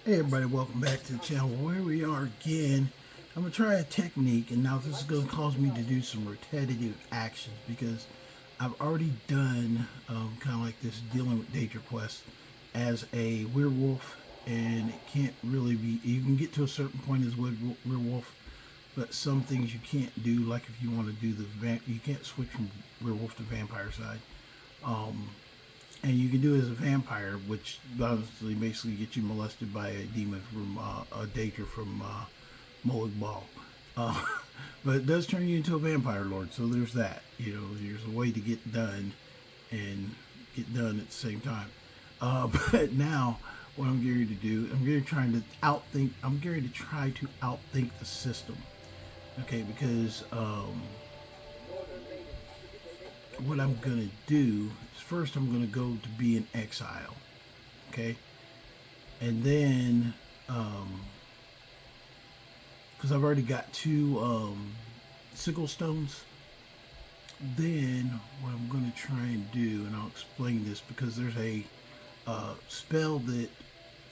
Hey everybody, welcome back to the channel. Where we are again. I'm going to try a technique, and now this is going to cause me to do some repetitive actions because I've already done kind of like this dealing with Daedra quest as a werewolf, and it can't really be, you can get to a certain point as werewolf, but some things you can't do, like if you want to do you can't switch from werewolf to vampire side. And you can do it as a vampire, which honestly basically gets you molested by a demon from a Daedra from Molag Bal. Uh, but it does turn you into a vampire lord, so there's that. You know, there's a way to get done and get done at the same time. But now, what I'm going to do, I'm going to try to outthink. I'm going to try to outthink the system. Okay, because what I'm gonna do is first I'm gonna go to be in exile, okay, and then because I've already got two Sigil Stones. Then what I'm gonna try and do, and I'll explain this because there's a spell that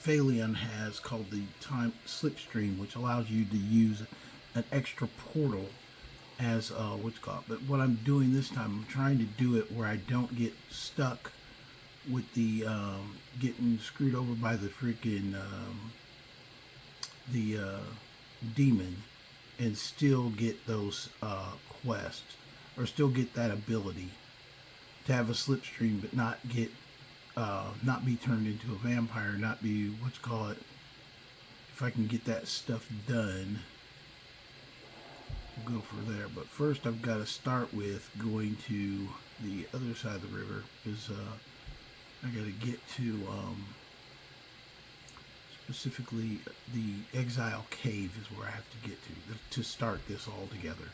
Falion has called the Time Slipstream, which allows you to use an extra portal as what's called. But what I'm doing this time, I'm trying to do it where I don't get stuck with the getting screwed over by the freaking the demon, and still get those quests, or still get that ability to have a slipstream, but not get not be turned into a vampire, not be what's called. If I can get that stuff done, go for there. But first I've got to start with going to the other side of the river, because I got to get to specifically the Exile cave is where I have to get to start this all together.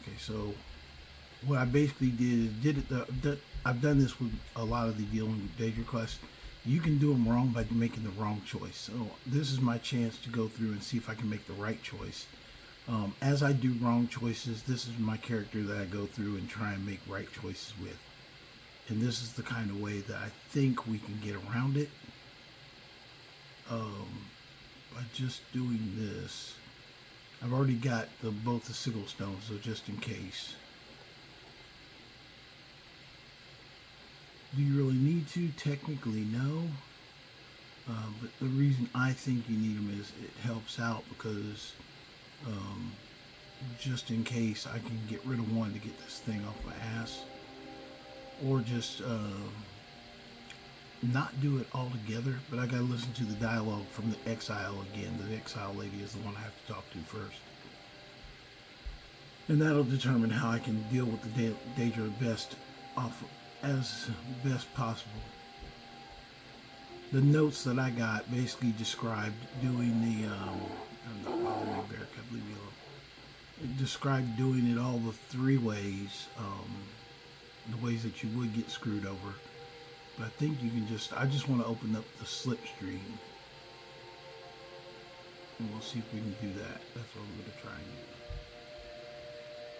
Okay, so what I basically did it. I've done this with a lot of the dealing with Daedric quests. You can do them wrong by making the wrong choice. So this is my chance to go through and see if I can make the right choice. As I do wrong choices, this is my character that I go through and try and make right choices with. And this is the kind of way that I think we can get around it. By just doing this. I've already got both the Sigil Stones, so just in case. Do you really need to? Technically, no. But the reason I think you need them is it helps out because just in case I can get rid of one to get this thing off my ass, or just not do it all together. But I gotta listen to the dialogue from the Exile again. The Exile lady is the one I have to talk to first, and that'll determine how I can deal with the Daedra as best possible. The notes that I got basically described doing the I'm not bothering me, Bear. Can't leave me alone. It described doing it all the three ways, the ways that you would get screwed over. But I think you can I just want to open up the slipstream, and we'll see if we can do that. That's what I'm going to try and do.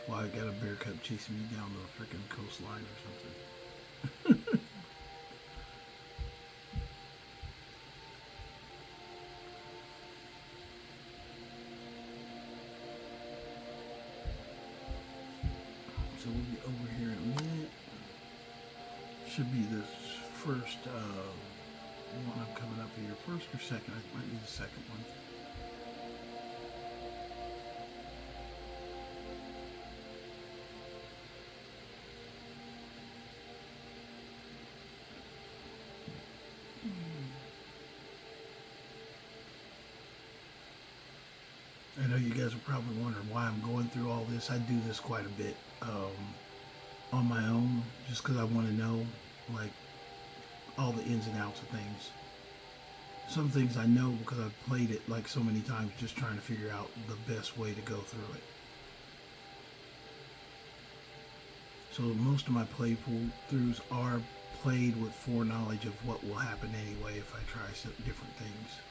Well, I got a bear cub chasing me down the freaking coastline or something. So we'll be over here in a minute. Should be this first one I'm coming up here. First or second? It might be the second one. I know you guys are probably wondering why I'm going through all this. I do this quite a bit on my own, just because I want to know, like, all the ins and outs of things. Some things I know because I've played it like so many times, just trying to figure out the best way to go through it. So most of my playthroughs are played with foreknowledge of what will happen anyway if I try some different things.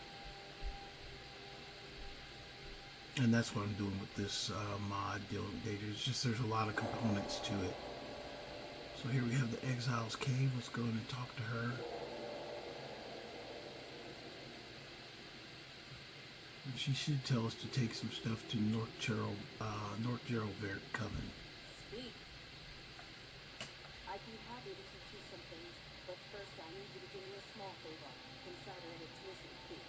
And that's what I'm doing with this mod dealing with Daedra. It's just there's a lot of components to it. So here we have the Exile's Cave. Let's go in and talk to her. She should tell us to take some stuff to North Gerald Coven. Sweet. I'd be happy to teach you some things, but first I need you to do me a small favor. Consider it a tuition fee.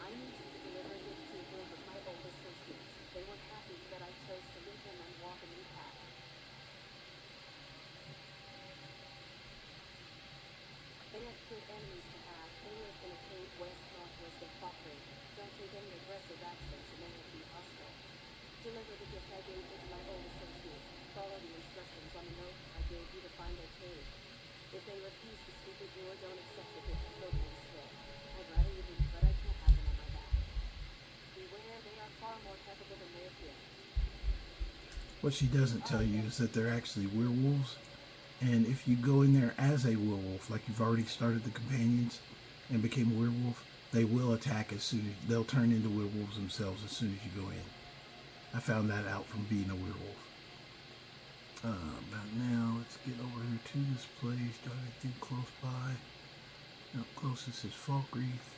I need you to deliver a gift to a group of my old associates. They were happy that I chose to lead them and walk a new path. They are good enemies to have. They live in a cave west-northwest of Fokri. Don't take any aggressive actions and they will be hostile. Deliver the gift I gave you to my old associates. Follow the instructions on the note I gave you to find their cave. If they refuse to speak with you or don't accept the gift, totally still. I'd rather you didn't, but I can't have them on my back. Beware, they are far more capable than they appear. What she doesn't tell you is that they're actually werewolves. And if you go in there as a werewolf, like you've already started the companions and became a werewolf, they will attack as soon as they'll turn into werewolves themselves as soon as you go in. I found that out from being a werewolf. About now, let's get over here to this place. Do I have anything close by? No, closest is Falkreath.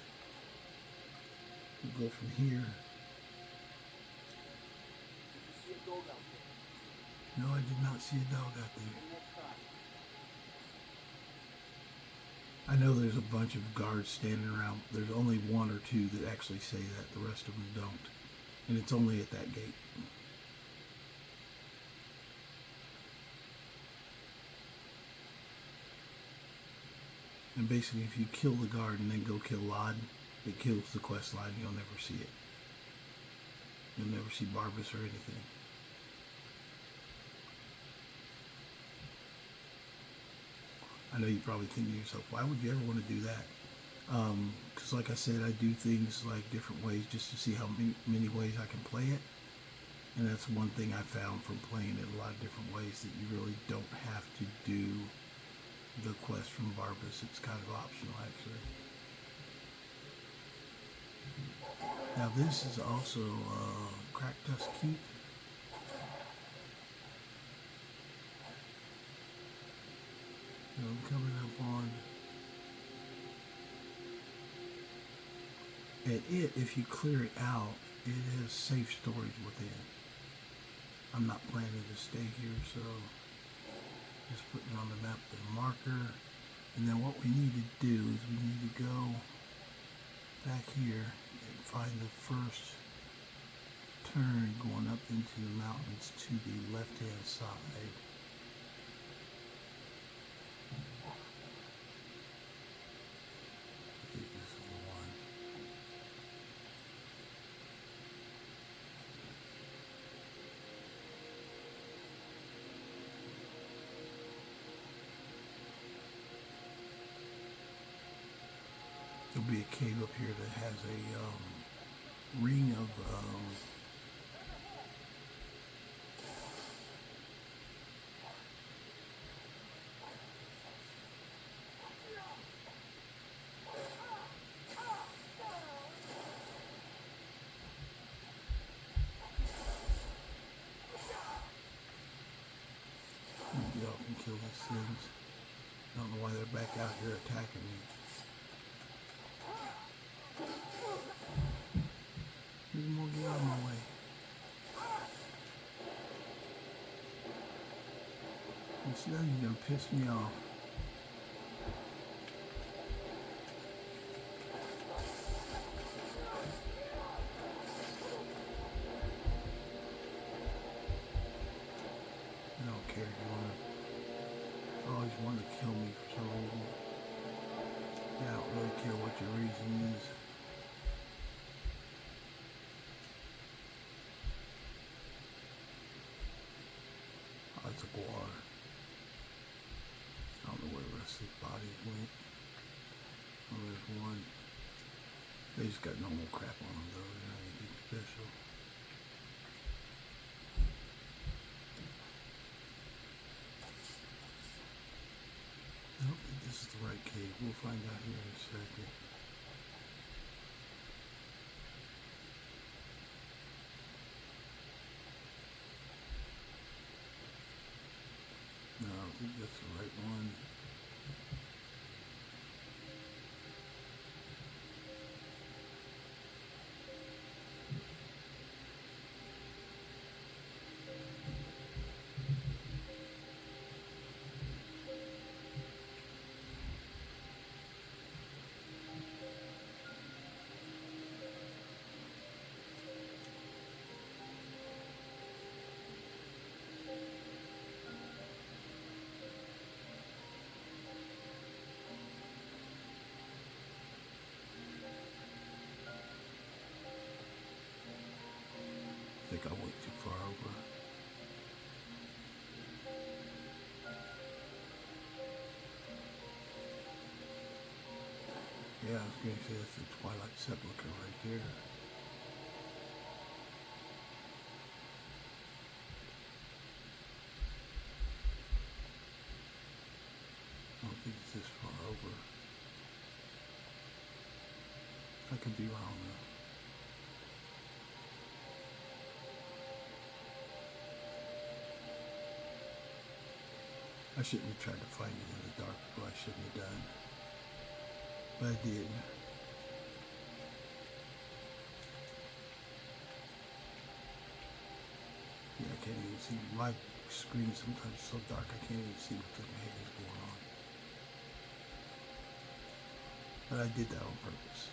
We'll go from here. See a dog out there? No, I did not see a dog out there. I know there's a bunch of guards standing around. There's only one or two that actually say that. The rest of them don't. And it's only at that gate. And basically, if you kill the guard and then go kill Lod, it kills the quest line. You'll never see it. You'll never see Barbas or anything. I know you're probably thinking to yourself, why would you ever want to do that? Because like I said, I do things like different ways just to see how many ways I can play it. And that's one thing I found from playing it a lot of different ways, that you really don't have to do the quest from Barbas. It's kind of optional, actually. Now this is also Crackdust Keep. I'm coming up on, and if you clear it out, it has safe storage within. I'm not planning to stay here, so just putting it on the map with a marker. And then what we need to do is we need to go back here and find the first turn going up into the mountains to the left-hand side. There'll be a cave up here that has a ring of maybe y'all can kill these things. I don't know why they're back out here attacking me. Maybe more get out of my way. And see, now you're gonna piss me off. I don't care if you always want to kill me for some reason. Yeah, I don't really care what your reason is. It's a guar. I don't know where the rest of his bodies went. Oh, there's one. They just got normal crap on them though. They're not anything special. I don't think this is the right cave. We'll find out here in a second. No, I don't think that's the right one. too far over. Yeah, I was going to say that's the Twilight Sepulchre right there. I don't think it's this far over. I could be wrong though. I shouldn't have tried to find it in the dark, but I shouldn't have done. But I did. Yeah, I can't even see. My screen sometimes is so dark I can't even see what the heck is going on. But I did that on purpose.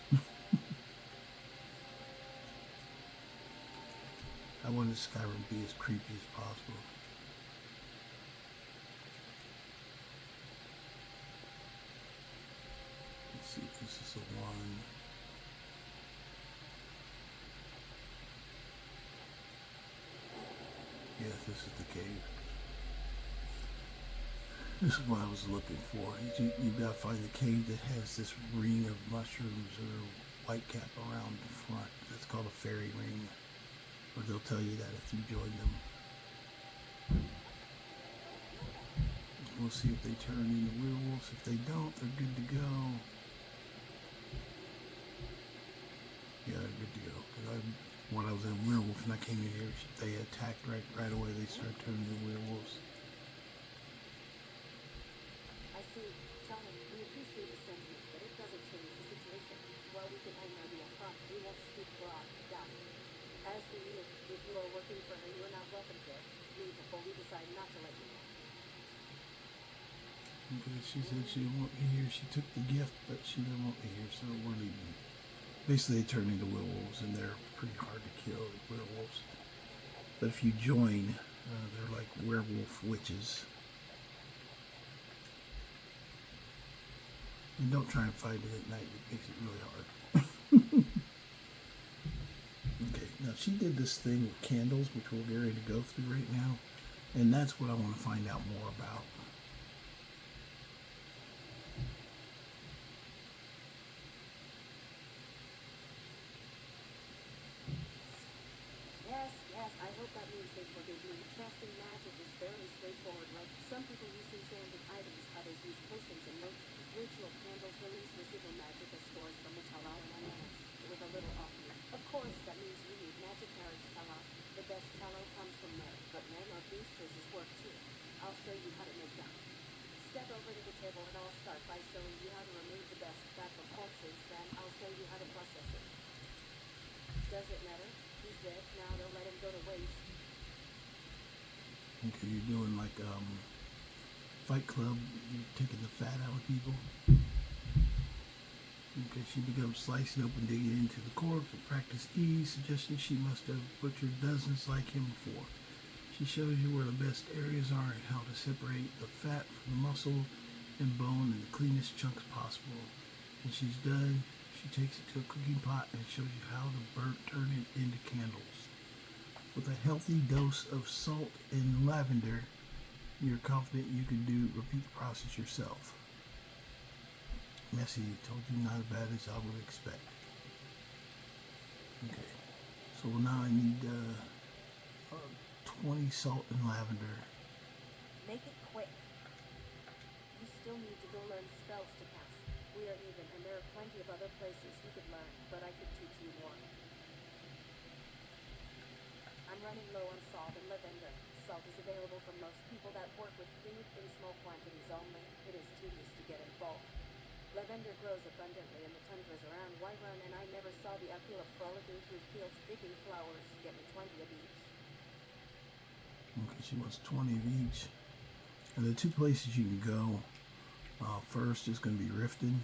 I wanted Skyrim to be as creepy as possible. Let's see if this is the one. Yes, this is the cave. This is what I was looking for. You've got to find the cave that has this ring of mushrooms or white cap around the front. That's called a fairy ring. Or they'll tell you that if you join them. We'll see if they turn into werewolves. If they don't, they're good to go. Yeah, they're good to go. Because when I was a werewolf and I came in here, they attacked right away. They started turning into werewolves. I see. Tell him we appreciate the sentiment, but it doesn't change the situation. While we can anger the front, we won't speak for our down. As for you, if you are working for her, you are not welcome here. Leave before we decide not to let you know. Okay, she said she didn't want me here. She took the gift, but she didn't want me here, so we're leaving. Basically, they turn into werewolves, and they're pretty hard to kill, werewolves. But if you join, they're like werewolf witches. And don't try and fight it at night. It makes it really hard. Okay, now she did this thing with candles, which we're getting ready to go through right now. And that's what I want to find out more about. Yes, I hope that means they forgive me. Trusting magic is fairly straightforward, right? Some people use enchanted items, others use potions and ritual candles release residual magic as stores from the Talal and lands, with a little offering. Of course, that means you need magic carriage Talal. The best tallow comes from men, but men are boosters as work too. I'll show you how to make them. Step over to the table and I'll start by showing you how to remove the best fat from corpses, then I'll show you how to process it. Does it matter? He's dead. Now they'll let him go to waste. Okay, you're doing like Fight Club. You're taking the fat out of people. Okay, she becomes slicing open, digging into the corpse with practice ease, suggesting she must have butchered dozens like him before. She shows you where the best areas are and how to separate the fat from the muscle and bone in the cleanest chunks possible. When she's done, she takes it to a cooking pot and shows you how to turn it into candles. With a healthy dose of salt and lavender, you're confident you can repeat the process yourself. Messy, told you not as bad as I would expect. Okay, so now I need 20 salt and lavender. Make it quick. You still need to go learn spells to cast. We are even, and there are plenty of other places you could learn, but I could teach you more. I'm running low on salt and lavender. Salt is available from most people that work with food in small quantities only. It is tedious to get in bulk. Lavender grows abundantly in the tundras around Whiterun, and I never saw the appeal of frolicking through fields picking flowers. Get me 20 of each. Okay, she wants 20 of each. And the two places you can go first is going to be Riften.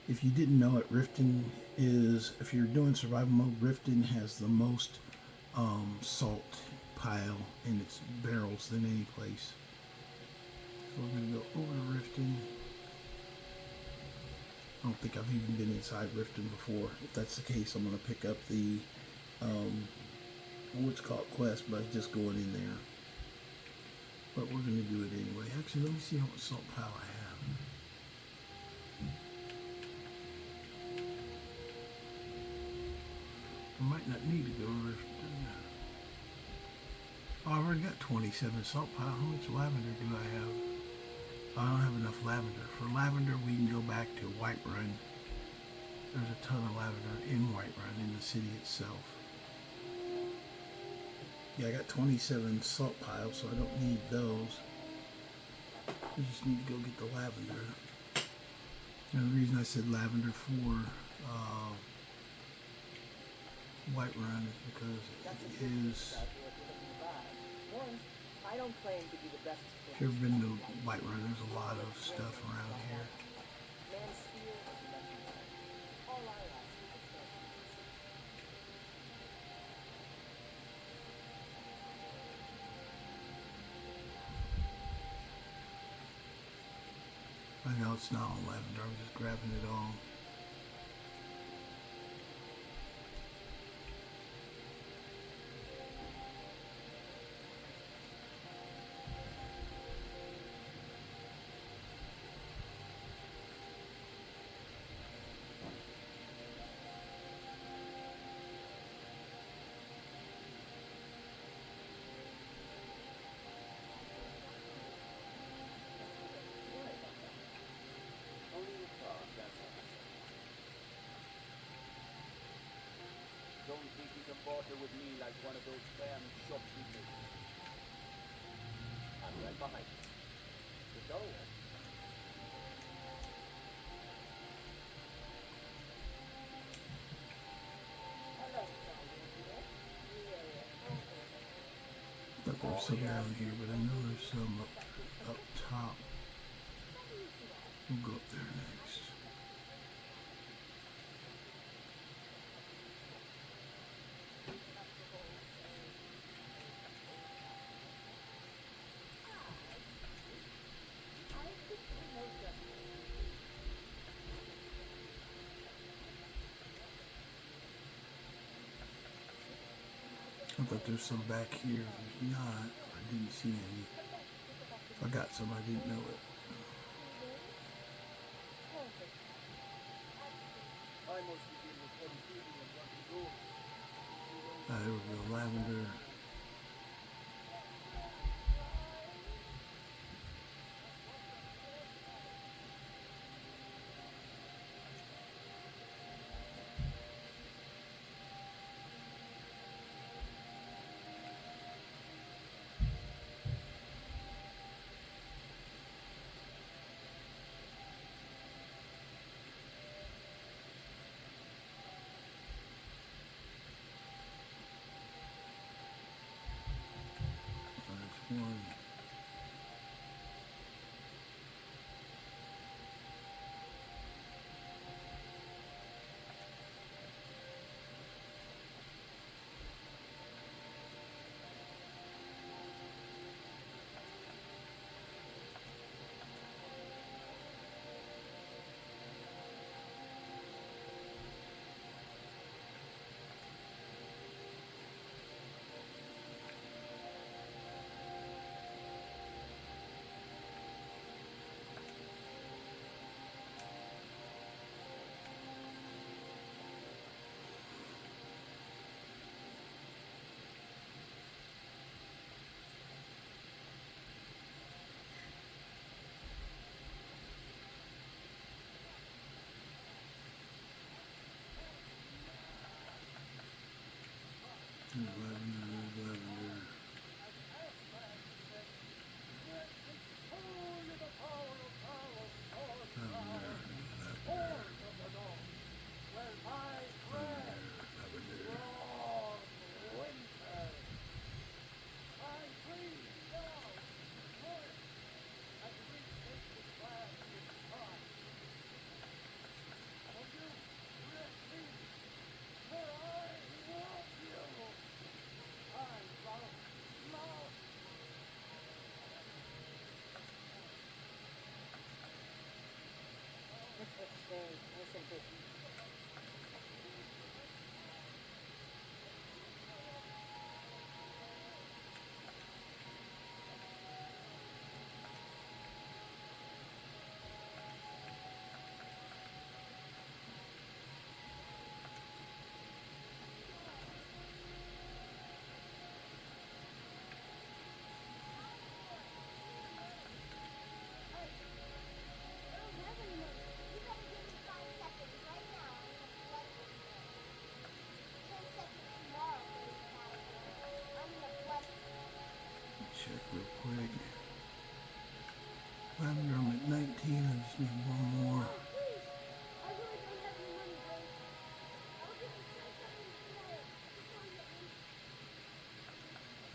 If you didn't know it, Riften is, if you're doing survival mode, Riften has the most salt pile in its barrels than any place. So we're going to go over to Riften. I don't think I've even been inside Riften before. If that's the case, I'm going to pick up the what's called quest by just going in there. But we're going to do it anyway. Actually, let me see how much salt pile I have. I might not need to go over. Oh, I've already got 27 salt pile. How much lavender do I have? I don't have enough lavender. For lavender, we can go back to Whiterun. There's a ton of lavender in Whiterun, in the city itself. Yeah, I got 27 salt piles, so I don't need those. I just need to go get the lavender. And the reason I said lavender for Whiterun is because it is... I don't claim to be the best. If you've ever been to Whiterun, there's a lot of stuff around here. Man's spear is legendary. All I ask is a fair I know it's not all lavender, I'm just grabbing it all. Don't think you can barter with me like one of those damn shopkeepers. I'm right behind you. The door. Hello, Falion. I thought there was some down here, but I know there's some up top. We'll go up there next. I thought there's some back here. There's not. I didn't see any. If I got some, I didn't know it. I mostly deal with heavy duty and rocky roads. There we go, lavender. That's one. Lavender.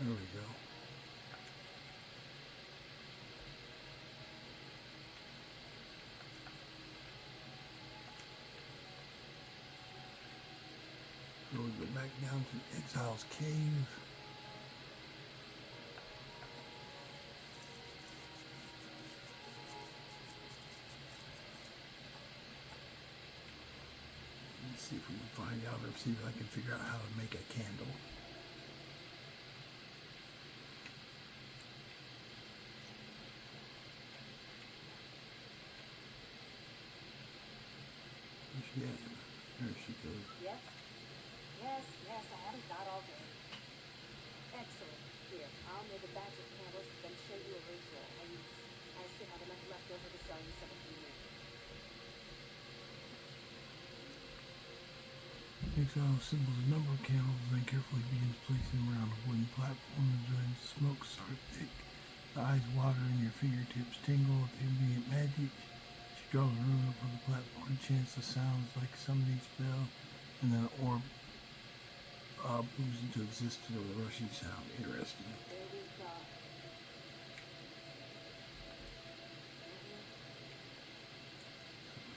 There we go. So we go back down to Exile's cave. Let's see if we can find out or see if I can figure out how to make a candle. Where's she at? There she goes. Yes? Yes, yes, I haven't got all day. Excellent. Here, I'll make a batch of candles, then show you a ritual I use. I still have enough left over to sell you some if you need. Exile assembles a number of candles, then carefully begins placing them around a wooden platform as the smoke starts thick. The eyes water and your fingertips tingle with ambient magic. She draws a rune up on the platform, chants the sounds like a summoning spell, and then an orb moves into existence with a rushing sound. Interesting. There we go.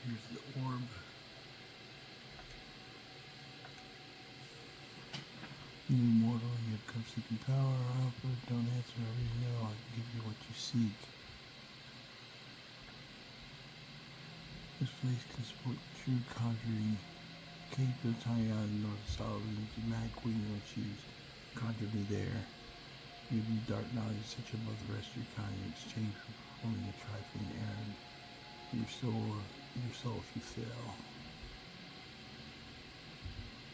Here's the orb. New mortal, you have come seeking power. But don't answer whatever you know. I can give you what you seek. This place can support true conjuring. Cave built tiny island north of solid rooms. The mad queen will choose. Conjure me there. Give you dark knowledge such above the rest of your kind in exchange for performing a trifling errand. Your soul if you fail.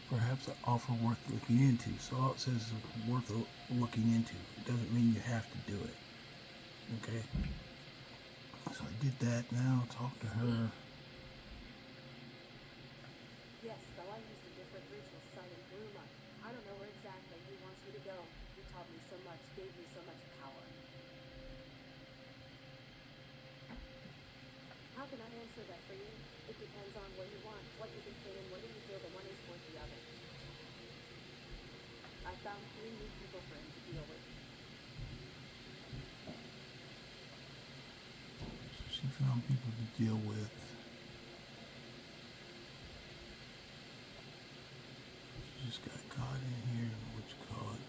Perhaps an offer worth looking into. So all it says is worth looking into. It doesn't mean you have to do it. Okay? So I did that. Now talk to her. Yes, though I used a different ritual site in Bruma. I don't know where exactly he wants me to go. He taught me so much, gave me so much power. How can I answer that for you? It depends on what you want, what you can pay, and whether you feel the one is worth the other. I found 3 new people for him to deal with. So she found people to deal with. She just got caught in here. What you call it?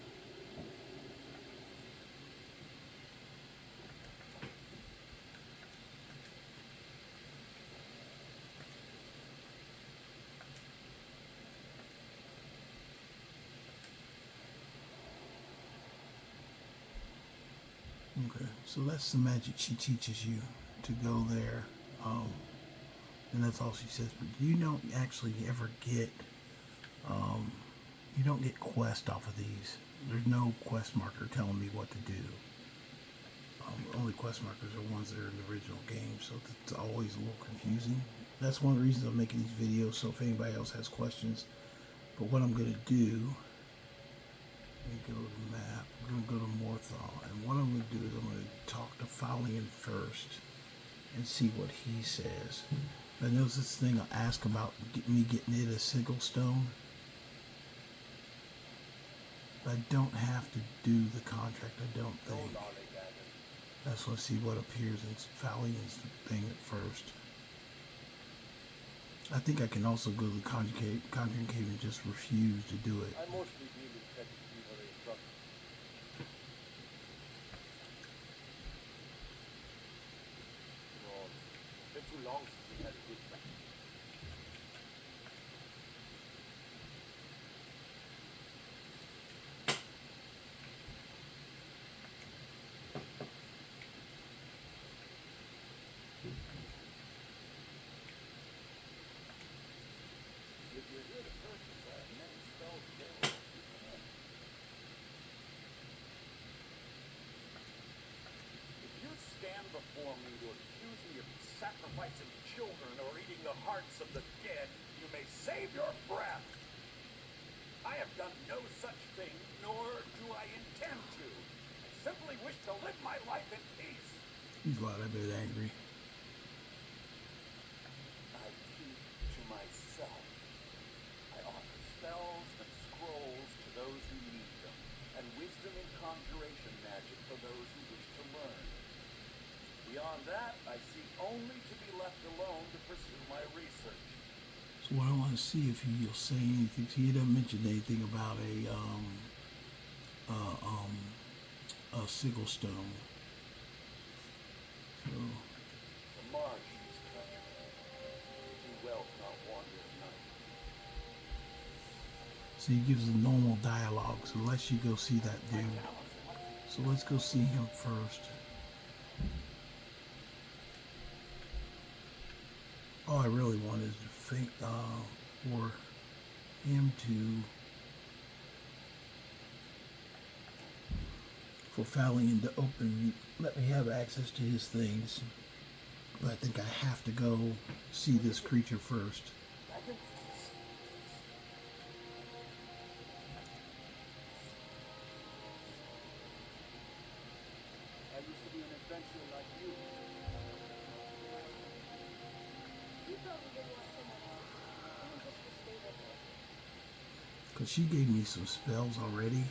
Okay, so that's the magic she teaches you to go there, and that's all she says. But you don't actually ever get, you don't get quest off of these. There's no quest marker telling me what to do. Only quest markers are ones that are in the original game, so it's always a little confusing. That's one of the reasons I'm making these videos, so if anybody else has questions. But what I'm going to do, let me go to the map. I'm going to go to Morthal, and what I'm going to do is I'm going to talk to Falion first and see what he says. I notice this thing I'll ask about me getting it a Sigil Stone. But I don't have to do the contract, I don't think. I just want to see what appears in Falion's thing at first. I think I can also go to the Conjuring Cave and just refuse to do it. I mostly deal with pet thievery stuff. Well, it's been too long since we had a good time. If you're here to purchase, I have many spells available. You can have. If you stand before me to accuse me of sacrificing children or eating the hearts of the dead, you may save your breath. I have done no such thing, nor do I intend to. I simply wish to live my life in peace. He's a lot a bit angry. I keep to myself. I offer spells and scrolls to those who need them, and wisdom in conjuration conjuration magic for those who wish to learn. Beyond that, I seek only to be left alone to pursue my research. So what I want to see if you'll say anything. So you didn't mention anything about a Sigil Stone. So The marsh is country. Do wealth not wander at night. so he gives the normal dialogues unless you go see that dude. So let's go see him first. All I really want is for him for Falion to let me have access to his things. But I think I have to go see this creature first. I used to be an adventurer like you. You probably didn't want someone else. It was just to stay with her. Because she gave me some spells already.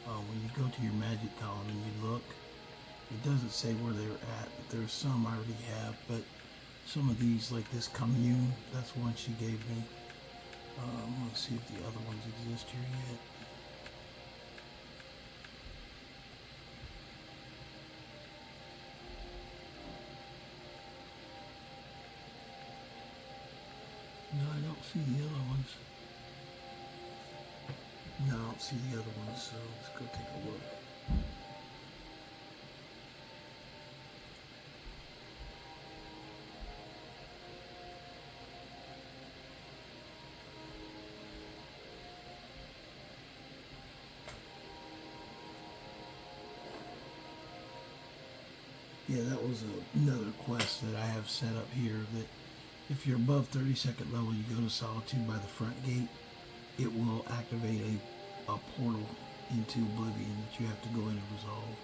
When you go to your magic column and you look, it doesn't say where they're at, but there's some I already have. But some of these, like this Commune, that's one she gave me. I'm going to see if the other ones exist here yet. No, I don't see the other ones. No, I don't see the other ones, so let's go take a look. Yeah, that was another quest that I have set up here, that if you're above 32nd level, you go to Solitude by the front gate. It will activate a portal into Oblivion that you have to go in and resolve.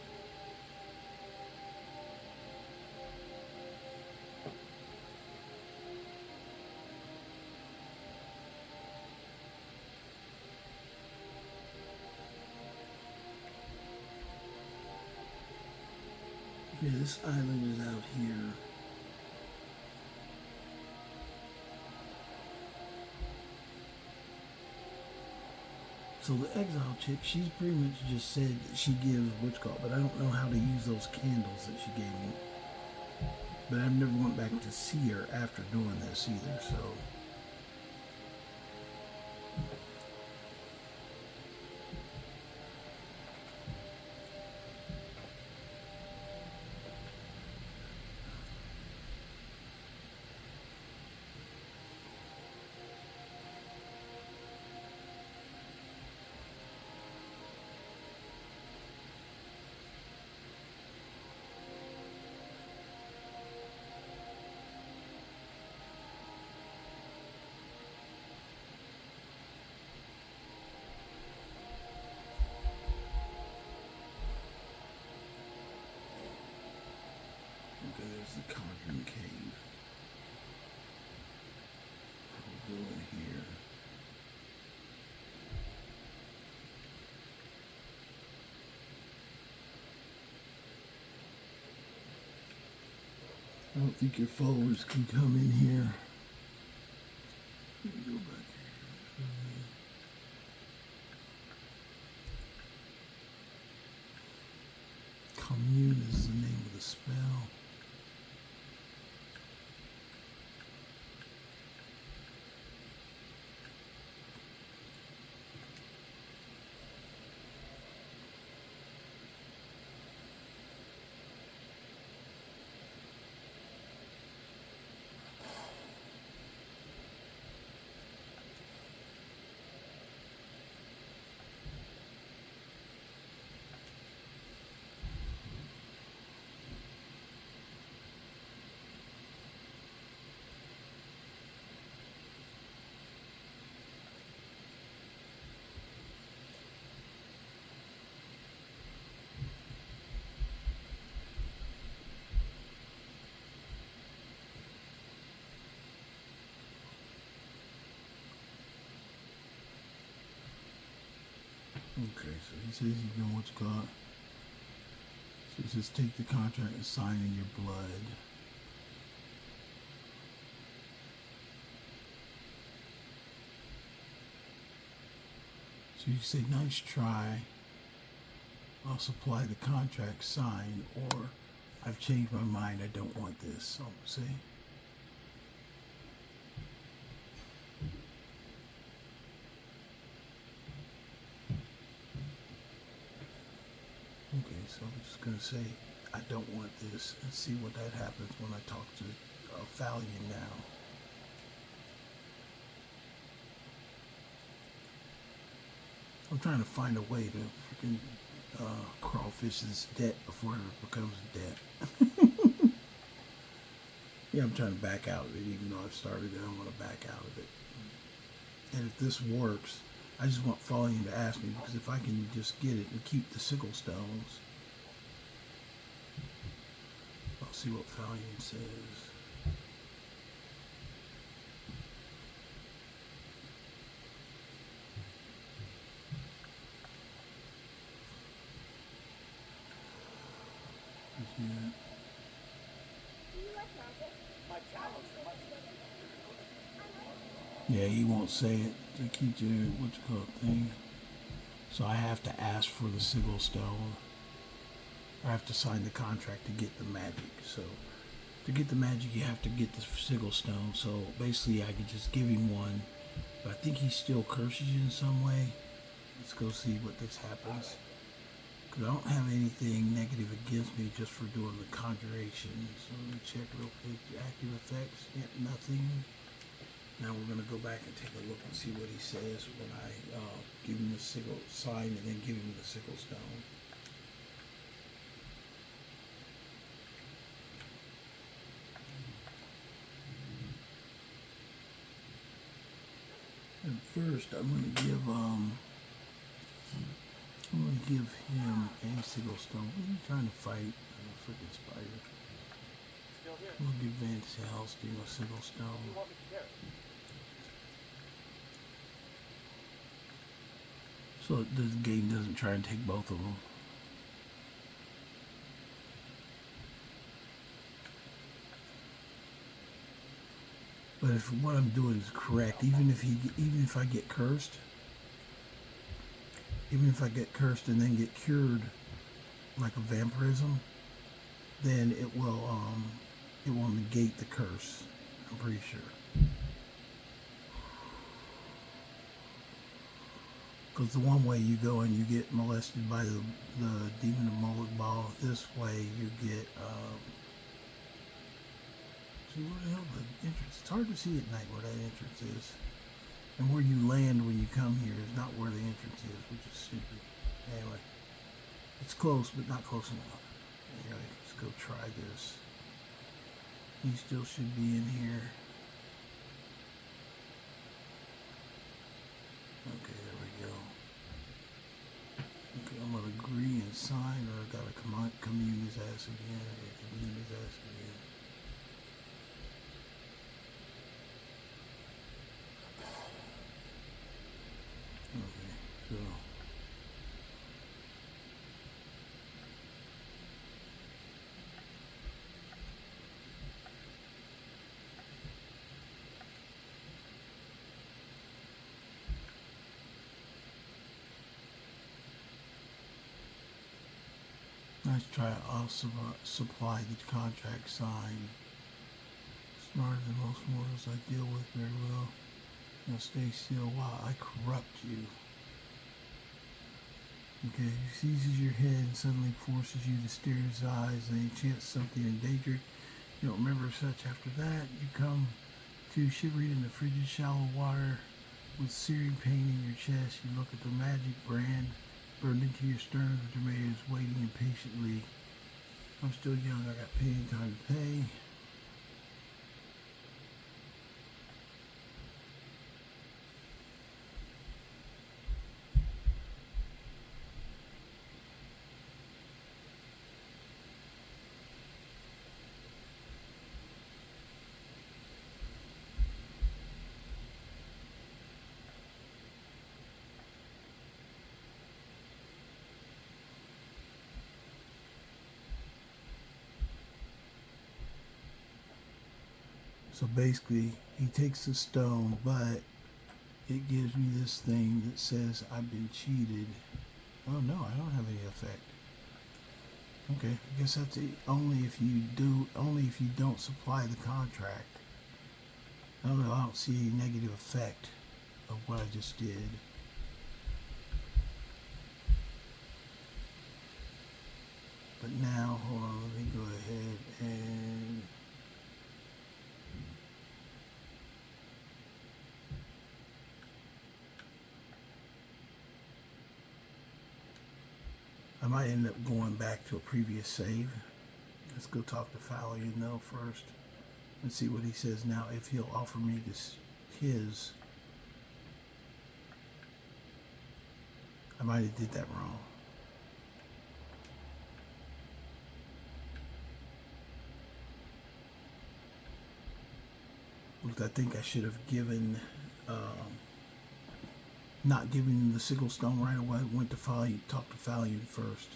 Okay, this island is out here. So the Exile chick, she's pretty much just said that she gives what's called, but I don't know how to use those candles that she gave me. But I've never went back to see her after doing this either, so. Okay, there's the Conjuring Cave. We'll go in here. I don't think your followers can come in here. Let me go back here. Commune is the name of the spell. Okay, so he says you know what's got. So it says take the contract and sign in your blood. So you say, nice try. I'll supply the contract signed, or I've changed my mind, I don't want this. So say. Okay, so I'm just going to say I don't want this and see what that happens when I talk to Falion now. I'm trying to find a way to freaking crawfish this debt before it becomes debt. Yeah, I'm trying to back out of it, even though I've started it, I want to back out of it. And if this works, I just want Falion to ask me, because if I can just get it and keep the Sigil Stones, I'll see what Falion says. Yeah. My talents are much Yeah, he won't say it to keep your what you call it thing. So I have to ask for the Sigil Stone. I have to sign the contract to get the magic. So to get the magic, you have to get the Sigil Stone. So basically, I could just give him one, but I think he still curses you in some way. Let's go see what this happens. Because I don't have anything negative against me just for doing the Conjuration. So let me check real quick. The active effects, yep, nothing. Now we're going to go back and take a look and see what he says when I give him the Sigil sign and then give him the Sigil Stone. And first, I'm going to give him a Sigil Stone. What are you trying to fight? A freaking spider. Still here. I'm going to give Van Helsting a Sigil Stone. You want me to carry? So this game doesn't try and take both of them. But if what I'm doing is correct, even if I get cursed, and then get cured like a vampirism, then it will negate the curse. I'm pretty sure. Because the one way you go and you get molested by the demon of Moloch Ball, this way you get, see where the hell the entrance, it's hard to see at night where that entrance is. And where you land when you come here is not where the entrance is, which is stupid. Anyway, it's close, but not close enough. Anyway, let's go try this. He still should be in here. Okay, there we go. Okay, I'm gonna agree and sign, or I gotta commune his ass again. I gotta commune his ass again. Okay, so. Let's try. I'll supply the contract signed. Smarter than most mortals I deal with very well. Now stay still while I corrupt you. Okay, he seizes your head and suddenly forces you to stare in his eyes, and he chants something in Daedric. You don't remember such. After that, you come to shivering in the frigid shallow water with searing pain in your chest. You look at the magic brand burned into your sternum. The Jermaine is waiting impatiently. I'm still young, I got paying time to pay. So basically, he takes the stone, but it gives me this thing that says I've been cheated. Oh no, I don't have any effect. Okay, I guess that's it. Only if you don't supply the contract. I don't know, I don't see any negative effect of what I just did. But now, hold on, let me go ahead and I might end up going back to a previous save. Let's go talk to Falion though first and see what he says now, if he'll offer me his. I might have did that wrong. Look, I think I should have given, not giving the Sigil Stone right away. Went to Falion, talked to Falion first.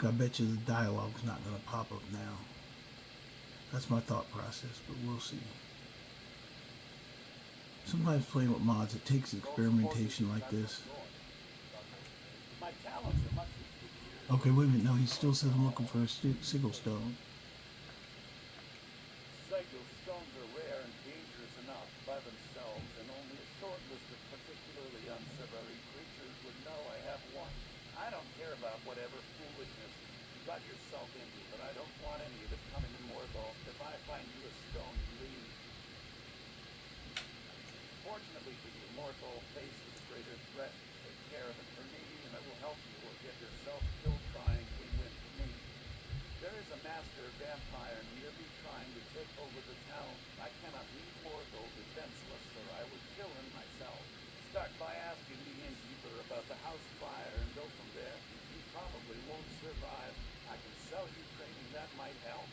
I bet you the dialogue's not going to pop up now. That's my thought process, but we'll see. Sometimes playing with mods, it takes experimentation like this. My talents are much. Okay, wait a minute. No, he still says I'm looking for a Sigil Stone. Sigil stones are rare and dangerous enough by themselves, and only a short list of particularly unsavory creatures would know I have one. I don't care about whatever foolishness you got yourself into, but I don't want any of it coming to Morgoth. If I find you a stone, leave. Fortunately for you, Morgoth faces a greater threat. Take care of it for me, and I will help you, or get yourself killed trying to win for me. There is a master vampire near me trying to take over the town. I cannot leave Morgoth defenseless, or I would kill him myself. Start by asking the innkeeper about the house fire and go from there. You probably won't survive. I can sell you training that might help.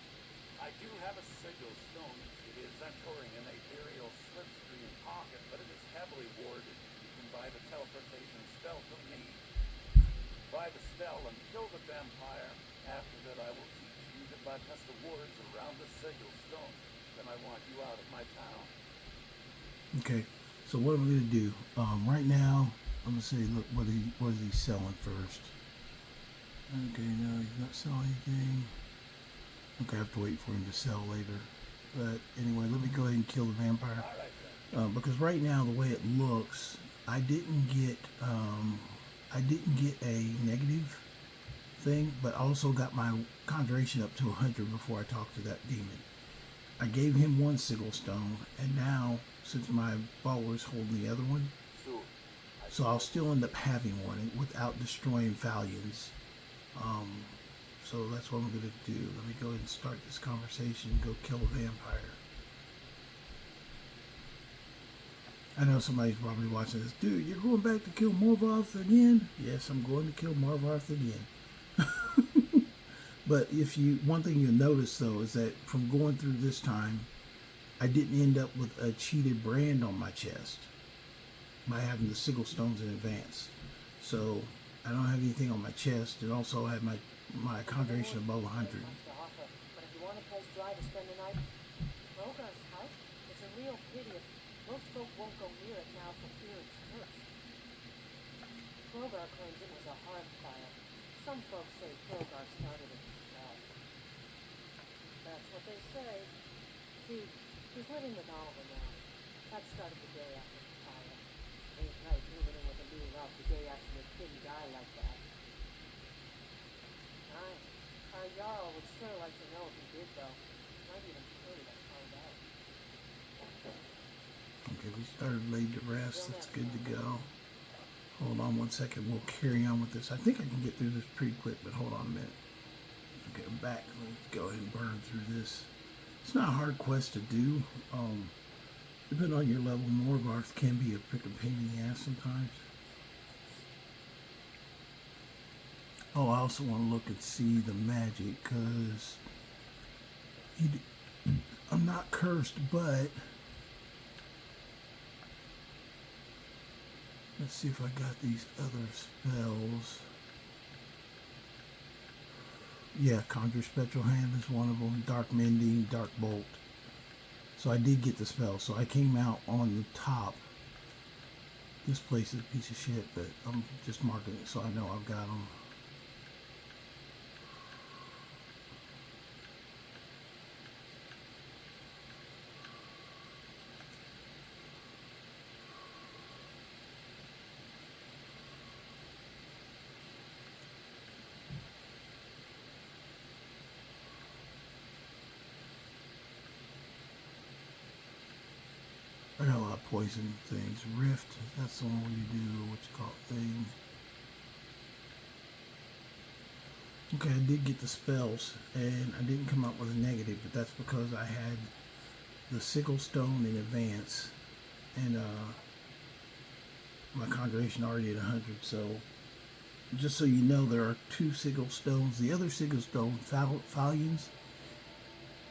I do have a Sigil Stone. It is entering an ethereal slipstream pocket, but it is heavily warded. You can buy the teleportation spell from me. Buy the spell and kill the vampire. After that, I will teach you to bypass the wards around the Sigil Stone. Then I want you out of my town. Okay, so what am I going to do? Right now, I'm going to say, look, what is he selling first? Okay, no, he's not selling anything. Okay, I have to wait for him to sell later. But anyway, let me go ahead and kill the vampire. Because right now, the way it looks, I didn't get a negative thing, but also got my Conjuration up to 100 before I talked to that demon. I gave him one Sigil Stone, and now, since my follower's holding the other one, so I'll still end up having one without destroying Falion's. So that's what I'm going to do. Let me go ahead and start this conversation and go kill a vampire. I know somebody's probably watching this. Dude, you're going back to kill Morgoth again? Yes, I'm going to kill Morgoth again. But one thing you'll notice though is that from going through this time, I didn't end up with a cheated brand on my chest by having the Sigil Stones in advance. So I don't have anything on my chest, and also I have my Conjuration above 100. But if you want a place dry to spend the night, Rogar's house, it's a real pity if most folk won't go near it now for fear it's cursed. Rogar claims it was a hearth fire. Some folks say Rogar started it himself. That's what they say. See, he's living with Oliver now. That started the day after the fire. Ain't right moving in with a new love the day after your king died like that. Our Jarl would sure like to know if he did, though. Might even pay to find out. Okay, we started laid to rest. That's good to go. Hold on one second. We'll carry on with this. I think I can get through this pretty quick, but hold on a minute. Okay, I'm back. Let's go ahead and burn through this. It's not a hard quest to do. Depending on your level, Morgoth can be a freaking pain in the ass sometimes. Oh, I also want to look and see the magic, because I'm not cursed, but let's see if I got these other spells. Yeah, Conjure Spectral Hand is one of them. Dark Mending, Darkbolt. So I did get the spell. So I came out on the top. This place is a piece of shit, but I'm just marking it so I know I've got them. I got a lot of poison things. Rift, that's the one where you do what you call it thing. Okay, I did get the spells, and I didn't come up with a negative, but that's because I had the Sigil Stone in advance, and my Conjuration already at 100, so just so you know, there are 2 Sigil Stones. The other Sigil Stone, Falions,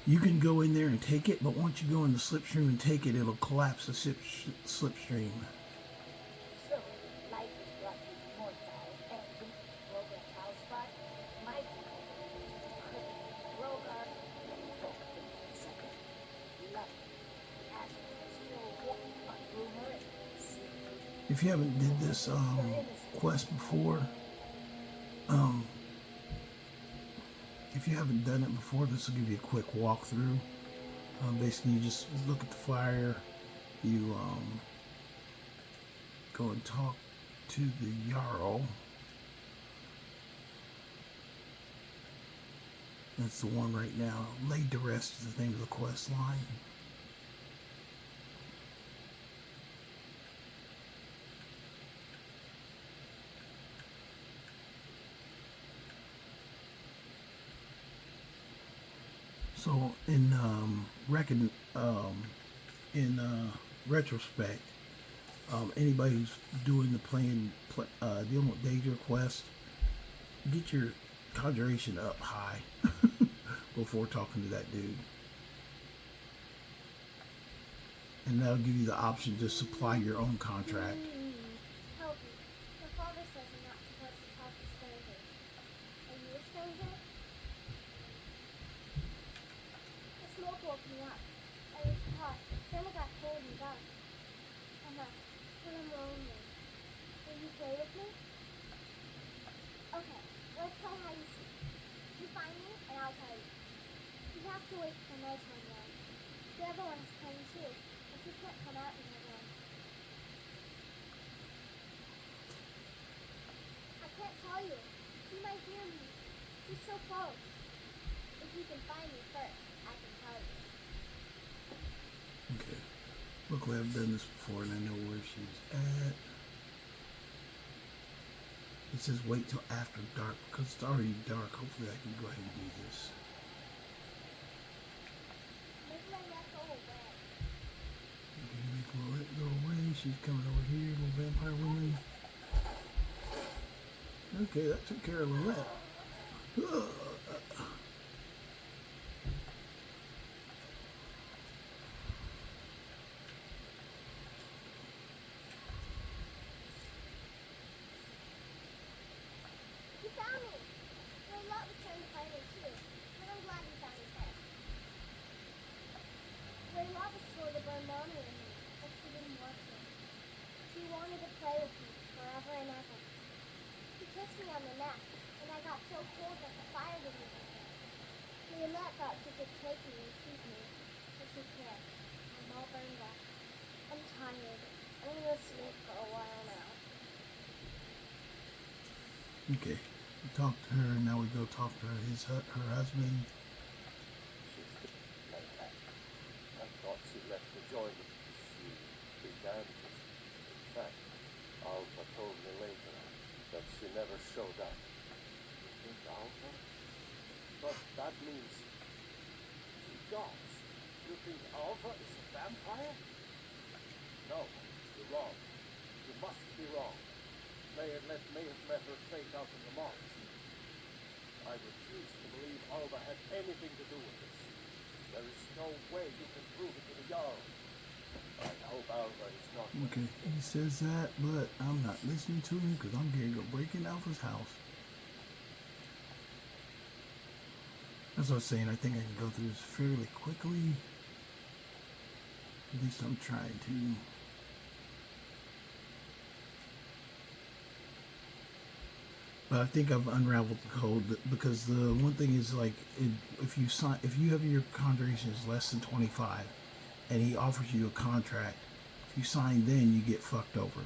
you can go in there and take it, but once you go in the Slipstream and take it, it'll collapse the Slipstream. So, life is brought to you mortal, and Rogar Calspot, my people, Rogar, and folk think second. Love, still on rumor and secret. If you haven't did this quest before, if you haven't done it before, this will give you a quick walkthrough. Basically, you just look at the flyer, you go and talk to the Jarl. That's the one right now. Laid to Rest is the name of the quest line. So in retrospect, anybody who's doing dealing with Daedra quest, get your Conjuration up high before talking to that dude, and that'll give you the option to supply your own contract. Help me. My father says I'm not supposed to talk to strangers. Are you a stranger? The smoke woke me up. I was hot. Then I got cold and dark. I'm lonely. Will you play with me? Okay, let's play hide and seek. You find me, and I'll tell you. You have to wait for nighttime though. The other one's playing too, but you can't come out in the room. I can't tell you. You might hear me. She's so close. If you can find me first, I can tell you. Okay. Luckily I've done this before and I know where she's at. It says wait till after dark because it's already dark. Hopefully I can go ahead and do this. Make my neck go away. Okay, make Lilette go away. She's coming over here, little vampire woman. Okay, that took care of Lilette. You found me! My love was trying to find me too, but I'm glad you found me first. Love swore to burn mommy and me, but she didn't want to. She wanted to play with me forever and ever. He kissed me on the neck, and I got so cold that the fire didn't even burn. Leonette thought she could take me and keep me, but she can't. I'm all burned up. I'm tired. I'm gonna sleep for a while now. Okay, we talked to her, now we go talk to her husband. She's like that. I thought she left the joint. She began to. In fact, Alpha told me later that she never showed up. You think Alpha? But that means she does. You think Alpha is a vampire? No, you're wrong. You must be wrong. May have met her fate out in the marsh. I refuse to believe Alva had anything to do with this. There is no way you can prove it to the Jarl. I hope Alva is not. Okay, he says that, but I'm not listening to him because I'm going to go break in Alpha's house. That's what I was saying. I think I can go through this fairly quickly. At least I'm trying to. But I think I've unraveled the code because the one thing is like if you have your conjuration is less than 25, and he offers you a contract, if you sign then you get fucked over.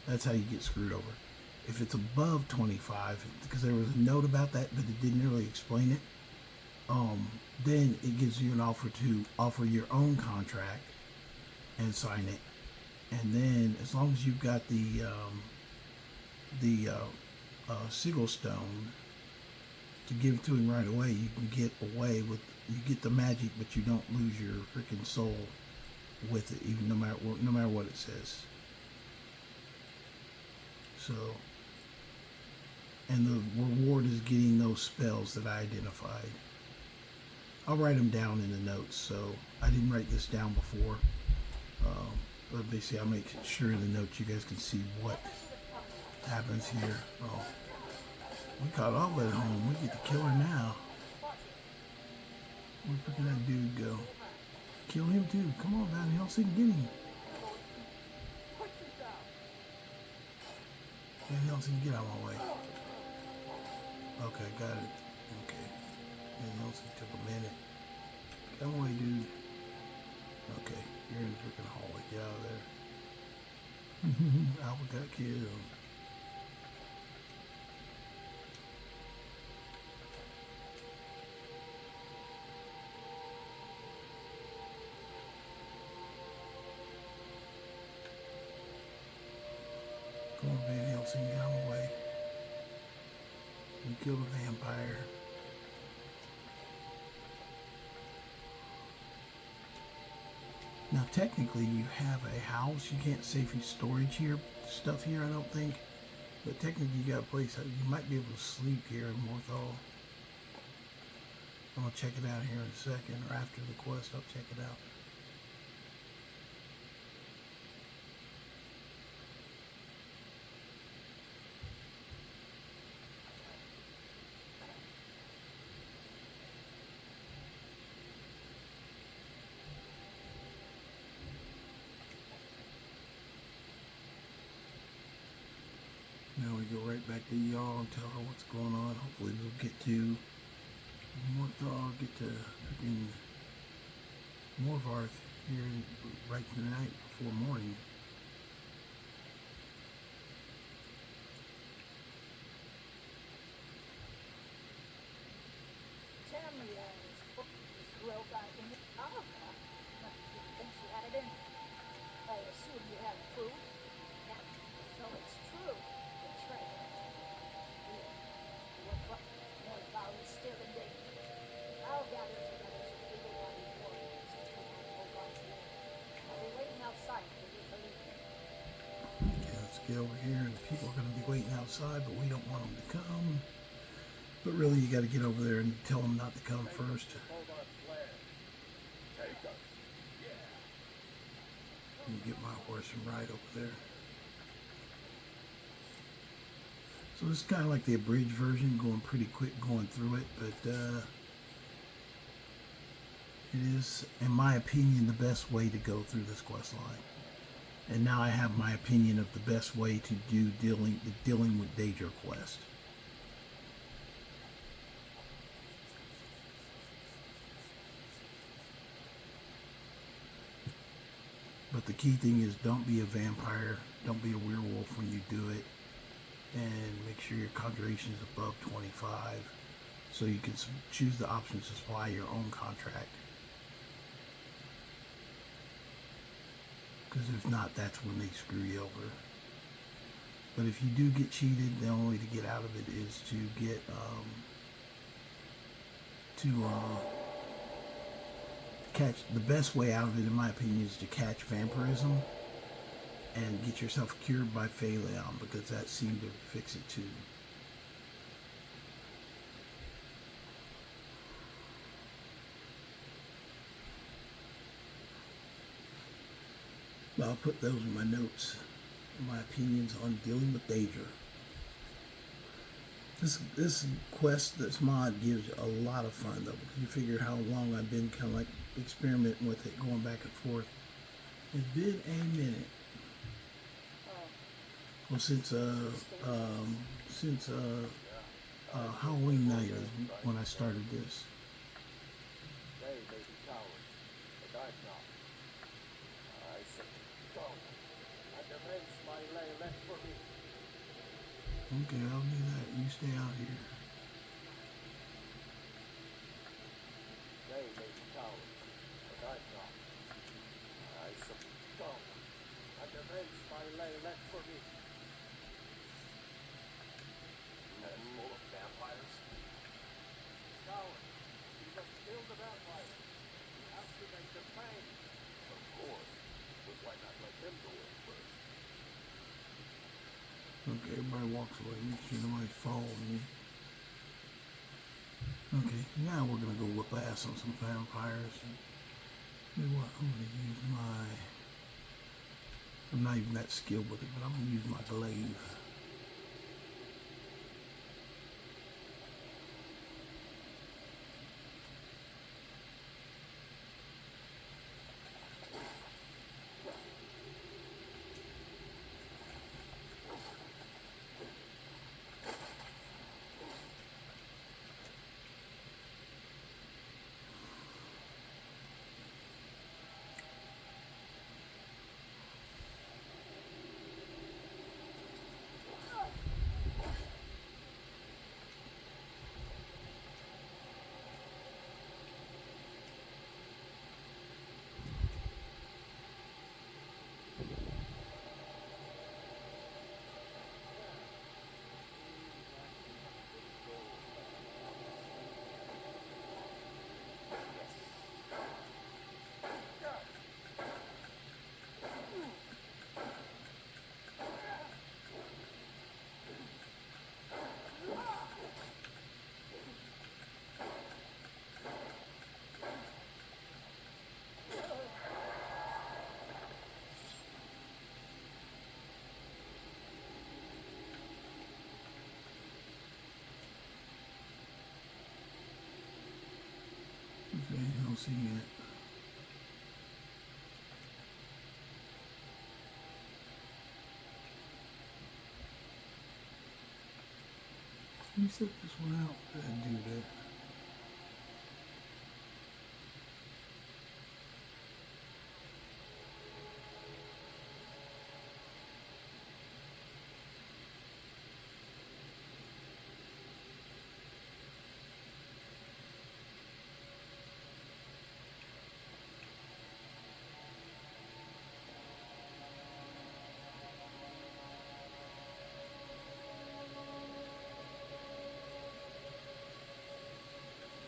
That's how you get screwed over. If it's above 25, because there was a note about that, but it didn't really explain it. Then it gives you an offer to offer your own contract and sign it, and then as long as you've got the Sigil Stone to give to him right away, you can get away with, you get the magic, but you don't lose your freaking soul with it, even no matter what it says. So, and the reward is getting those spells that I identified. I'll write them down in the notes. So I didn't write this down before, but basically I'll make sure in the notes you guys can see what happens here. Oh, we caught all at home. We get to kill her now. Where's freaking that dude go? Kill him too. Come on, Van Helsing, get him. Van Helsing, get out of my way. Okay, got it. Okay. Van Helsing took a minute. Come away, dude. Okay, you're in the freaking hallway. Get out of there. Alpha got killed. Come on, Van Helsing, get out of my way. You killed a vampire. Now, technically, you have a house. You can't safely storage here, stuff here, I don't think. But technically, you got a place that you might be able to sleep here in Morthal. I'm gonna check it out here in a second, or after the quest, I'll check it out. Now we go right back to y'all and tell her what's going on. Hopefully we'll get to Morthal, get to freaking Morvarth here right tonight before morning. Get over here, and people are going to be waiting outside, but we don't want them to come. But really, you got to get over there and tell them not to come first. And get my horse and ride over there. So this is kind of like the abridged version, going pretty quick going through it, but it is, in my opinion, the best way to go through this quest line. And now I have my opinion of the best way to do dealing with Daedra quest. But the key thing is, don't be a vampire, don't be a werewolf when you do it, and make sure your conjuration is above 25, so you can choose the option to supply your own contract. Because if not, that's when they screw you over. But if you do get cheated, the only way to get out of it is to get catch. The best way out of it, in my opinion, is to catch vampirism and get yourself cured by Falion, because that seemed to fix it too. I'll put those in my notes, my opinions on dealing with Daedra. This quest, this mod gives a lot of fun though, because you figure how long I've been kind of like experimenting with it, going back and forth. It's been a minute. Well, since Halloween night is when I started this. They may be cowards, but I'm not. I say, go and avenge my lay left for me. Okay, I'll do that. You stay out here. They may be cowards, but I'm not. I say, go and avenge my lay left for me. And it's full of vampires? Cowards, you must kill the vampires. You have to make them pay. Of course. But why not let them go in first? Okay, everybody walks away. Make sure nobody's following me. Okay, now we're gonna go whip ass on some vampires. You know what? I'm gonna use my. I'm not even that skilled with it, but I'm gonna use my glaive. Okay, I don't see it. Let me set this one out. I do that.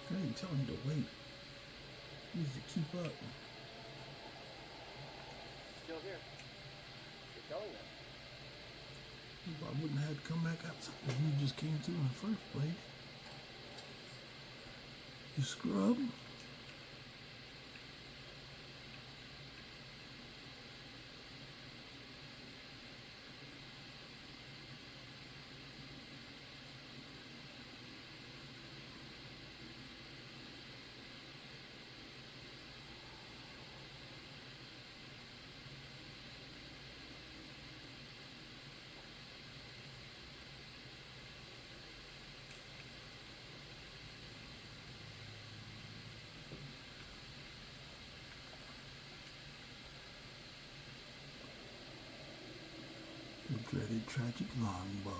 I didn't tell him to wait. He needs to keep up. Still here. You're going there. I wouldn't have to come back outside if you just came through in the first place. You scrub? The dreaded tragic longbow.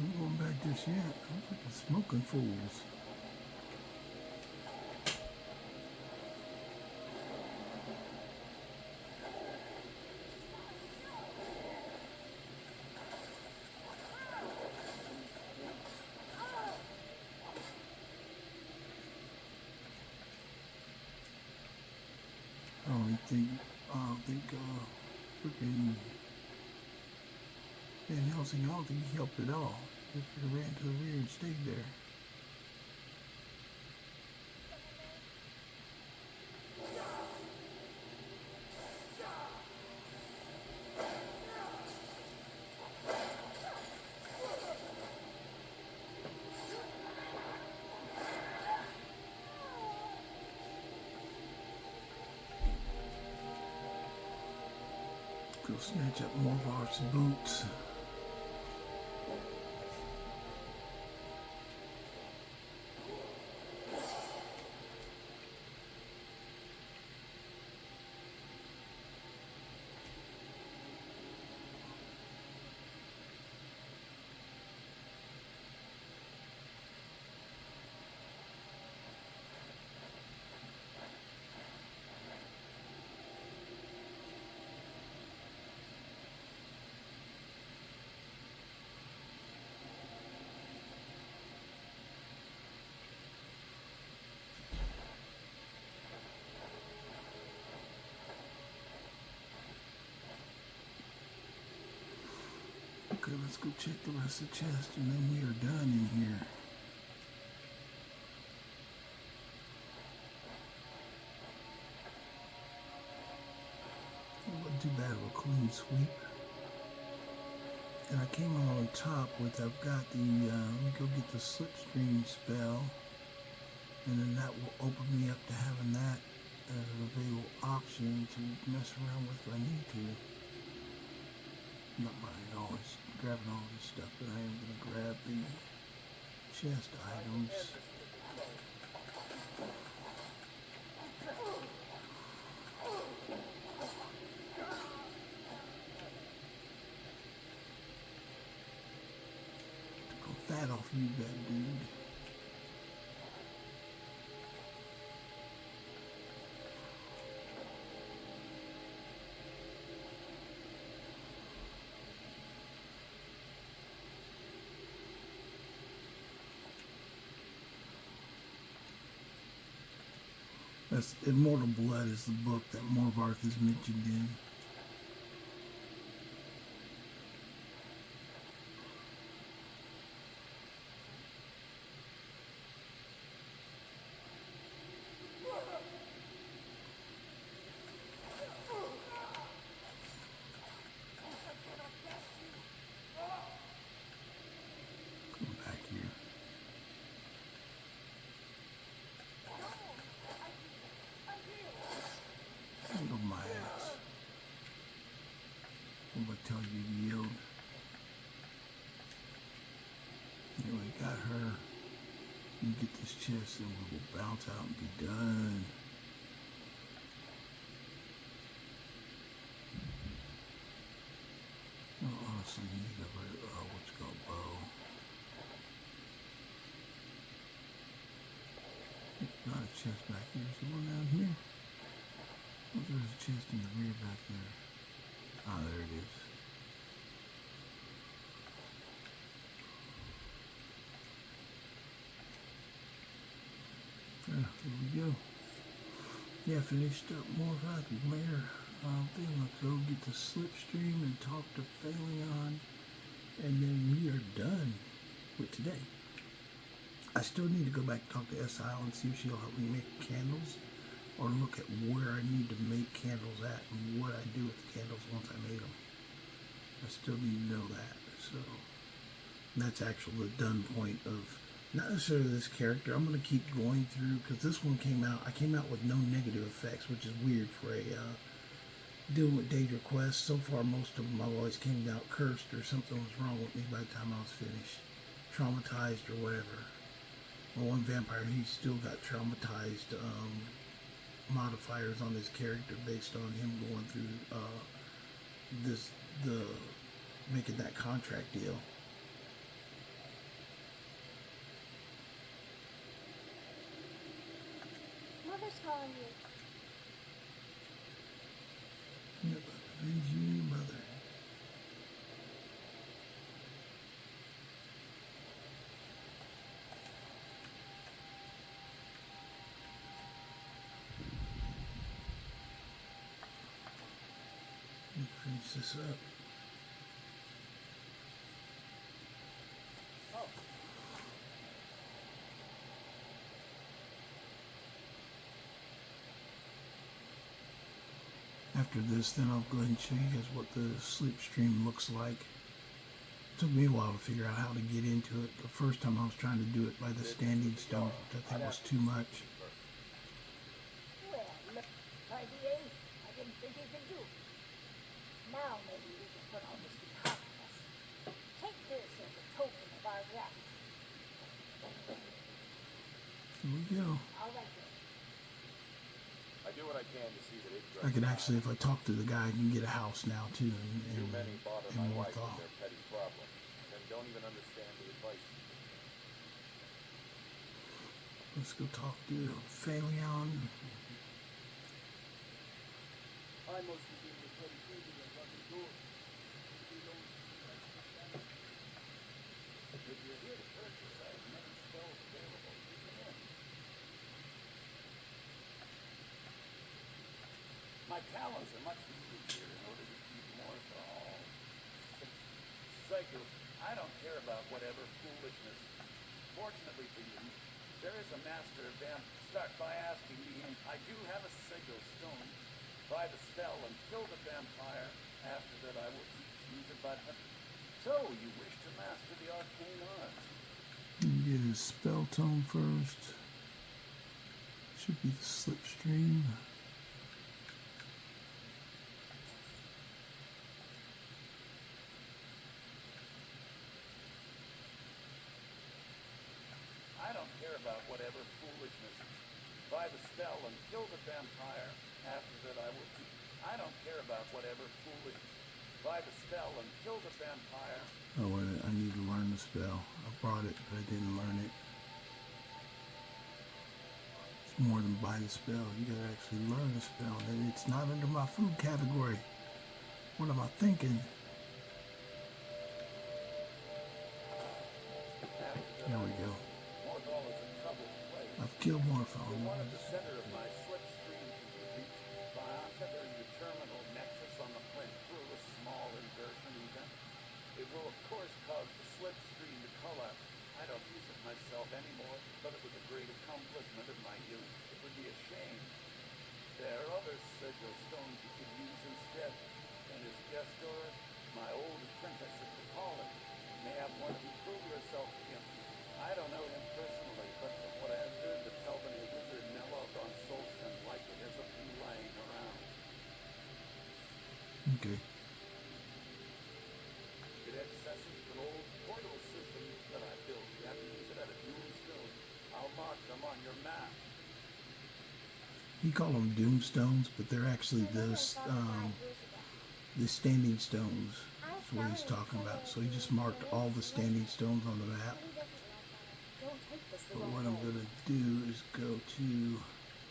I'm going back just yet. I'm fucking smoking fools. I don't think, freaking Van Helsing, I don't think he helped at all. He just ran to the rear and stayed there. Go snatch up more of our boots. Okay, let's go check the rest of the chest and then we are done in here. It wasn't too bad of a clean sweep. And I came out on top with, I've got the, let me go get the Slipstream spell. And then that will open me up to having that as an available option to mess around with if I need to. Not buying always grabbing all this stuff, but I am going to grab the chest items. Took a fat off you, bad dude. That's Immortal Blood is the book that Morvarth is mentioned in. Come back here. Yield my ass. What do I tell you, yield? Anyway, got her. You get this chest and we will bounce out and be done. I honestly need a what's it called, bow. Got a chest back here. Is there one down here? Oh, there's a chest in the rear back there. Ah, there it is. Yeah, there we go. Yeah, finished up more about the layer thing. Let's go get the Slipstream and talk to Falion, and then we are done with today. I still need to go back and talk to Exhile and see if she'll help me make candles, or look at where I need to make candles at and what I do with the candles once I made them. I still need to know that. So that's actually the done point of not necessarily this character. I'm going to keep going through because this one came out. I came out with no negative effects, which is weird for a dealing with Daedra quests. So far, most of them I've always came out cursed or something was wrong with me by the time I was finished, traumatized or whatever. Well, one vampire, he still got traumatized modifiers on his character based on him going through making that contract deal. calling you. Yep, avenge you and your mother. Let me finish this up. After this, then I'll go ahead and show you guys what the Slipstream looks like. It took me a while to figure out how to get into it. The first time I was trying to do it by the standing stones, which I think was too much. Well, look, idea I didn't think he could do. Now maybe we can put all this behind us. Take this as a token of our gratitude. Here we go. All right then. I do what I can to see that it I can actually, if I talk to the guy, I can get a house now too, Too many bother and my more wife with thought. their petty problems, and don't even understand the advice. Let's go talk to Falion. I mostly deal with petty people and lucky doors. You don't if you're here to purchase, I have many spells available. You can in. My talents are much needed here in order to keep more for all. Sigil, I don't care about whatever foolishness. Fortunately for you, there is a master of them. Start by asking me, and I do have a Sigil Stone. Buy the spell and kill the vampire. After that, I will teach you to but. So, you wish to master the arcane arts? Get his spell tome first. Should be the Slipstream. I don't care about whatever foolishness. Buy the spell and kill the vampire. After that, I will teach. I don't care about whatever foolishness. Buy the spell and kill the vampire. Oh, wait a minute, I need to learn the spell. I brought it, but I didn't learn it. It's more than buy the spell. You gotta actually learn the spell. And it's not under my food category. What am I thinking? There we go. Morthal is a troubled place. I've killed more You're followers. one at the center of my slipstream can be reached by untethering the terminal nexus on the flint through a small inversion event. It will of course cause the slipstream to collapse. I don't use it myself anymore, but it was a great accomplishment of my youth. It would be a shame. There are other Sigil Stones you could use instead. And as Gestor, my old apprentice at the college, may have one to prove yourself to him. I don't know him personally, but from what I have heard, the Telvanni wizard Neloth on Solstheim likely has a few lying around. Okay. It accesses an old portal system that I built. You have to use it at a Doomstone. I'll mark them on your map. He called them Doomstones, but they're actually My mother this, thought 5 years ago. the standing stones. That's what he's talking about. So he just marked all the standing stones on the map. He doesn't like that. Don't take this the But wrong what I'm way. gonna do is go to,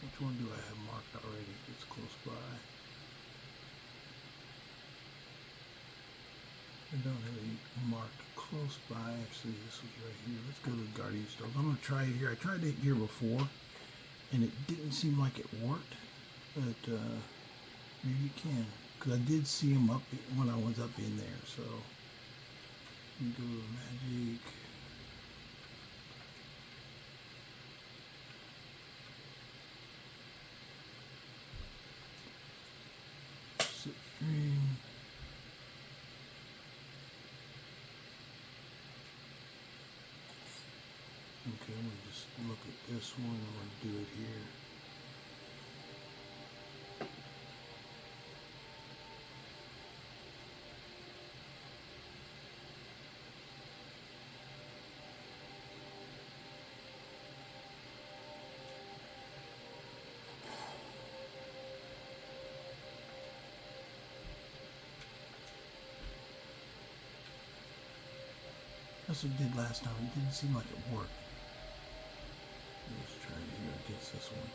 which one do I have marked already? It's close by. I don't have any marked close by. Actually, this was right here. Let's go to the Guardian Stones. I'm gonna try it here. I tried it here before, and it didn't seem like it worked. But maybe it can, because I did see them up when I was up in there. So let me go to magic. Slipstream. Okay, I'm gonna just look at this one. I'm gonna do it here. That's what I did last time. It didn't seem like it worked. Let's try it here against this one.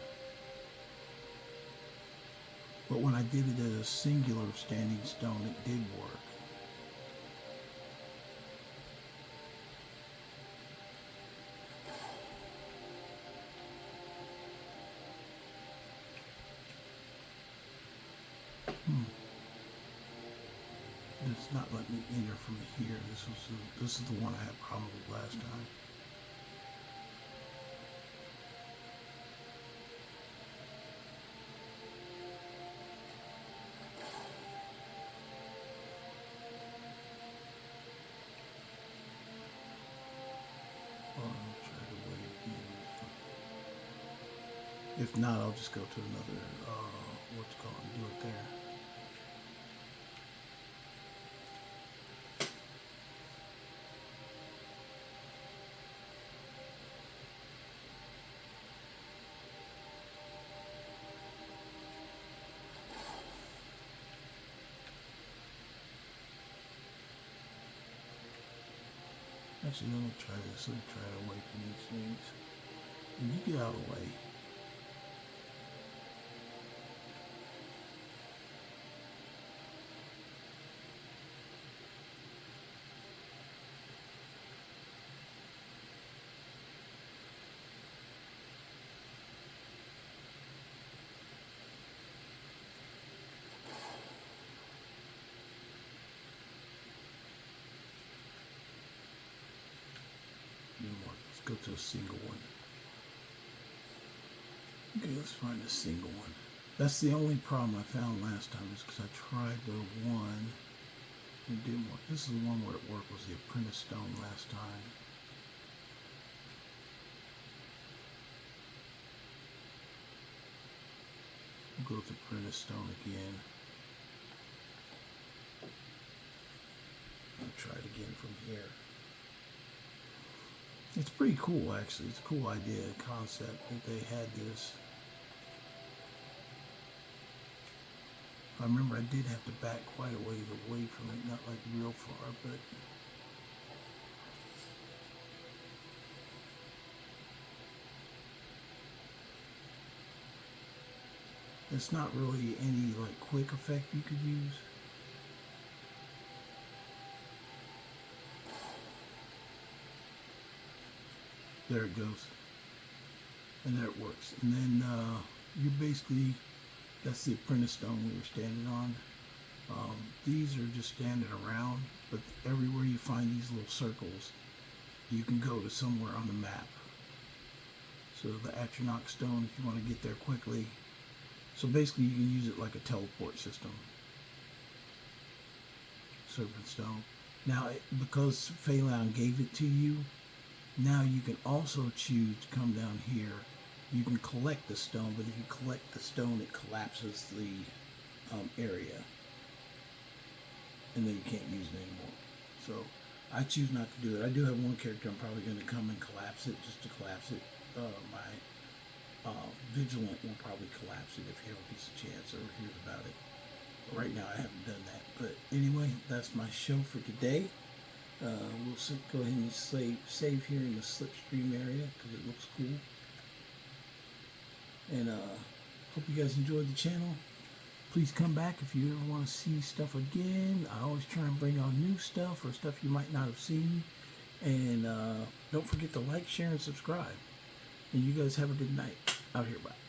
But when I did it as a singular standing stone, it did work. It's not letting me enter from here. This is the one I had problem with last time. I'll try to wait again. If not, I'll just go to another what's called and do it there. Actually, let me try this. Let me try to away from these things. And you get out of the way. Let's go to a single one. Okay, let's find a single one. That's the only problem I found last time is because I tried the one and it didn't work. This is the one where it worked, was the Apprentice Stone last time. We'll go with the Apprentice Stone again. I'll try it again from here. It's pretty cool, actually. It's a cool idea, concept that they had this. I remember I did have to back quite a ways away from it, not like real far, but it's not really any like quick effect you could use. There it goes. And there it works. And then you basically, that's the Apprentice Stone we were standing on. These are just standing around, but everywhere you find these little circles, you can go to somewhere on the map. So the Atronach Stone, if you want to get there quickly. So basically you can use it like a teleport system. Serpent Stone. Now, because Falion gave it to you, now you can also choose to come down here. You can collect the stone, but if you collect the stone, it collapses the area. And then you can't use it anymore. So I choose not to do it. I do have one character I'm probably going to come and collapse it, just to collapse it. My Vigilant will probably collapse it if he has a piece of chance or hears about it. But right now I haven't done that. But anyway, that's my show for today. We'll go ahead and save here in the Slipstream area because it looks cool. And hope you guys enjoyed the channel. Please come back if you ever want to see stuff again. I always try and bring on new stuff or stuff you might not have seen. And don't forget to like, share, and subscribe. And you guys have a good night out here. Bye.